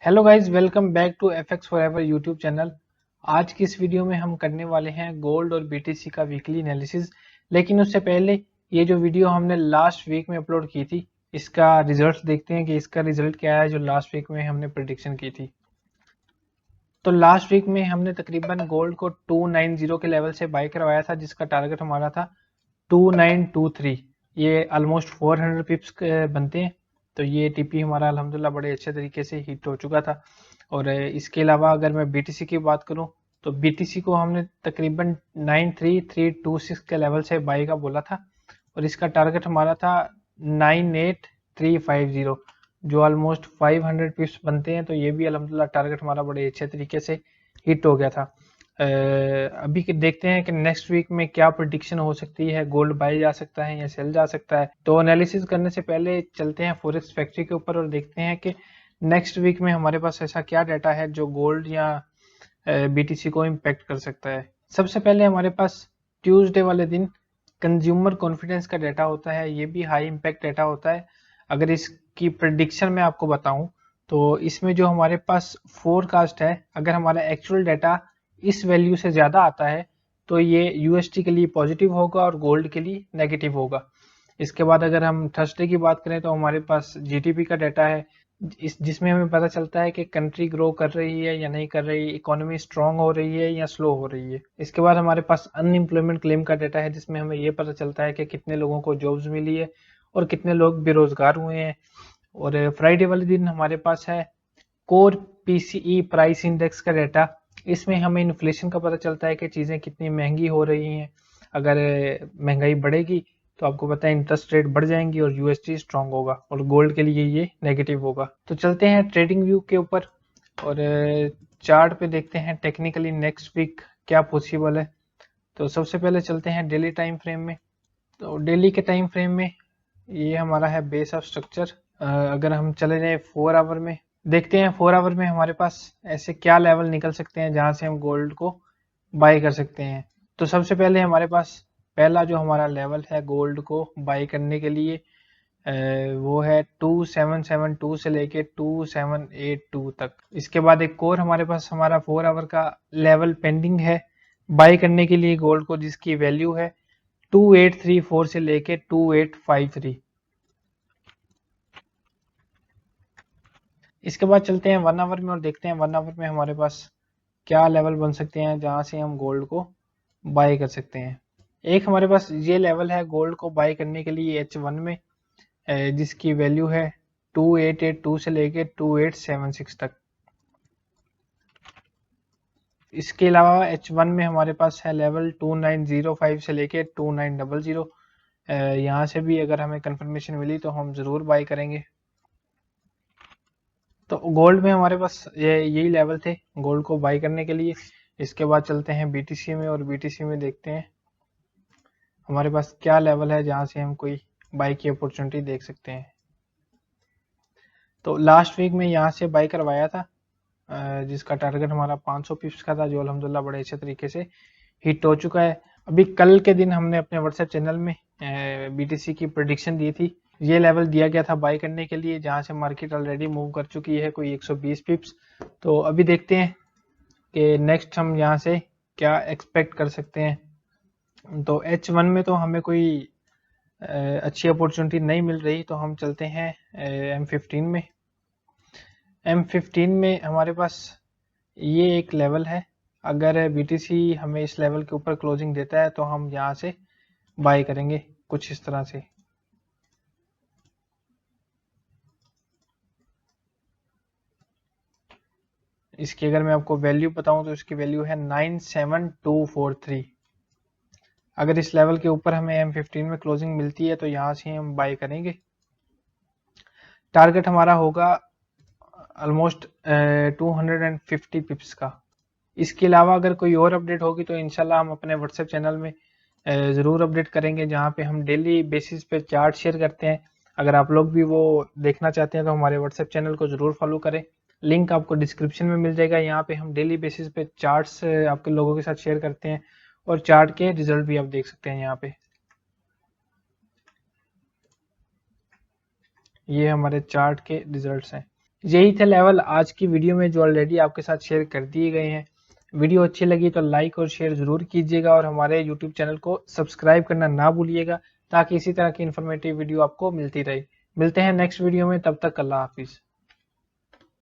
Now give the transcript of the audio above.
Hello guys, welcome back to FX forever YouTube channel. आज की इस वीडियो में हम करने वाले हैं गोल्ड और बीटीसी का वीकली एनालिसिस। लेकिन उससे पहले ये जो वीडियो हमने लास्ट वीक में अपलोड की थी, इसका रिजल्ट देखते हैं कि इसका रिजल्ट क्या है जो लास्ट वीक में हमने प्रेडिक्शन की थी। तो लास्ट वीक में हमने तकरीबन गोल्ड को 290 के लेवल से बाई करवाया था, जिसका टारगेट हमारा था 2923। ये ऑलमोस्ट 400 पिप्स बनते हैं। तो ये टीपी हमारा अल्हम्दुलिल्लाह बड़े अच्छे तरीके से हिट हो चुका था। और इसके अलावा अगर मैं बीटीसी की बात करूं तो बीटीसी को हमने तकरीबन 93326 के लेवल से बाई का बोला था, और इसका टारगेट हमारा था 98350, जो ऑलमोस्ट 500 पिप्स बनते हैं। तो ये भी अल्हम्दुलिल्लाह टारगेट हमारा बड़े अच्छे तरीके से हिट हो गया था। अभी देखते हैं कि नेक्स्ट वीक में क्या प्रिडिक्शन हो सकती है, गोल्ड बाय जा सकता है या सेल जा सकता है। तो एनालिसिस करने से पहले चलते हैं फॉरेक्स फैक्ट्री के ऊपर और देखते हैं कि नेक्स्ट वीक में हमारे पास ऐसा क्या डाटा है जो गोल्ड या बीटीसी को इम्पेक्ट कर सकता है। सबसे पहले हमारे पास ट्यूसडे वाले दिन कंज्यूमर कॉन्फिडेंस का डाटा होता है। ये भी हाई इम्पैक्ट डाटा होता है। अगर इसकी प्रिडिक्शन मैं आपको बताऊं तो इसमें जो हमारे पास फोरकास्ट है, अगर हमारा एक्चुअल डाटा इस वैल्यू से ज़्यादा आता है तो ये यूएसटी के लिए पॉजिटिव होगा और गोल्ड के लिए नेगेटिव होगा। इसके बाद अगर हम थर्सडे की बात करें तो हमारे पास जीडीपी का डाटा है, जिसमें हमें पता चलता है कि कंट्री ग्रो कर रही है या नहीं कर रही, इकोनॉमी स्ट्रांग हो रही है या स्लो हो रही है। इसके बाद हमारे पास अनएम्प्लॉयमेंट क्लेम का डाटा है, जिसमें हमें ये पता चलता है कि कितने लोगों को जॉब्स मिली है और कितने लोग बेरोजगार हुए हैं। और फ्राइडे वाले दिन हमारे पास है कोर पीसीई प्राइस इंडेक्स का डाटा। इसमें हमें इन्फ्लेशन का पता चलता है कि चीज़ें कितनी महंगी हो रही हैं। अगर महंगाई बढ़ेगी तो आपको पता है इंटरेस्ट रेट बढ़ जाएंगी और यूएसडी स्ट्रांग होगा, और गोल्ड के लिए ये नेगेटिव होगा। तो चलते हैं ट्रेडिंग व्यू के ऊपर और चार्ट पे देखते हैं टेक्निकली नेक्स्ट वीक क्या पॉसिबल है। तो सबसे पहले चलते हैं डेली टाइम फ्रेम में। तो डेली के टाइम फ्रेम में ये हमारा है बेस ऑफ स्ट्रक्चर। अगर हम चले जाए 4 आवर में, देखते हैं 4 आवर में हमारे पास ऐसे क्या लेवल निकल सकते हैं जहां से हम गोल्ड को बाई कर सकते हैं। तो सबसे पहले हमारे पास पहला जो हमारा लेवल है गोल्ड को बाई करने के लिए, वो है 2772 से लेके 2782 तक। इसके बाद एक और हमारे पास हमारा 4 आवर का लेवल पेंडिंग है बाई करने के लिए गोल्ड को, जिसकी वैल्यू है 2834 से लेके 2853। इसके बाद चलते हैं 1 आवर में और देखते हैं 1 आवर में हमारे पास क्या लेवल बन सकते हैं जहां से हम गोल्ड को बाय कर सकते हैं। एक हमारे पास ये लेवल है गोल्ड को बाय करने के लिए H1 में, जिसकी वैल्यू है 2882 से लेके 2876 तक। इसके अलावा H1 में हमारे पास है लेवल 2905 से लेके 2900। यहाँ से भी अगर हमें कंफर्मेशन मिली तो हम ज़रूर बाय करेंगे। तो गोल्ड में हमारे पास यही लेवल थे गोल्ड को बाई करने के लिए। इसके बाद चलते हैं बीटीसी में और बीटीसी में देखते हैं हमारे पास क्या लेवल है जहां से हम कोई बाई की अपॉर्चुनिटी देख सकते हैं। तो लास्ट वीक में यहाँ से बाई करवाया था, जिसका टारगेट हमारा 500 पिप्स का था, जो अल्हम्दुलिल्लाह बड़े अच्छे तरीके से हिट हो चुका है। अभी कल के दिन हमने अपने व्हाट्सएप चैनल में बीटीसी की प्रेडिक्शन दी थी। ये लेवल दिया गया था बाई करने के लिए, जहां से मार्केट ऑलरेडी मूव कर चुकी है कोई 120 पिप्स। तो अभी देखते हैं कि नेक्स्ट हम यहाँ से क्या एक्सपेक्ट कर सकते हैं। तो H1 में तो हमें कोई अच्छी अपॉर्चुनिटी नहीं मिल रही, तो हम चलते हैं M15 में। M15 में हमारे पास ये एक लेवल है। अगर बीटीसी हमें इस लेवल के ऊपर क्लोजिंग देता है तो हम यहाँ से बाय करेंगे कुछ इस तरह से। इसकी अगर मैं आपको वैल्यू बताऊं तो इसकी वैल्यू है 97243। अगर इस लेवल के ऊपर हमें M15 में क्लोजिंग मिलती है तो यहाँ से हम बाय करेंगे। टारगेट हमारा होगा ऑलमोस्ट 250 पिप्स का। इसके अलावा अगर कोई और अपडेट होगी तो इंशाल्लाह हम अपने व्हाट्सएप चैनल में ज़रूर अपडेट करेंगे, जहाँ पे हम डेली बेसिस पे चार्ट शेयर करते हैं। अगर आप लोग भी वो देखना चाहते हैं तो हमारे व्हाट्सएप चैनल को ज़रूर फॉलो करें। लिंक आपको डिस्क्रिप्शन में मिल जाएगा। यहाँ पे हम डेली बेसिस पे चार्ट्स आपके लोगों के साथ शेयर करते हैं, और चार्ट के रिजल्ट भी आप देख सकते हैं। यहाँ पे ये हमारे चार्ट के रिजल्ट्स हैं। यही थे लेवल आज की वीडियो में जो ऑलरेडी आपके साथ शेयर कर दिए गए हैं। वीडियो अच्छी लगी तो लाइक और शेयर जरूर कीजिएगा और हमारे यूट्यूब चैनल को सब्सक्राइब करना ना भूलिएगा ताकि इसी तरह की इन्फॉर्मेटिव वीडियो आपको मिलती रहे। मिलते हैं नेक्स्ट वीडियो में, तब तक अल्लाह हाफिज़।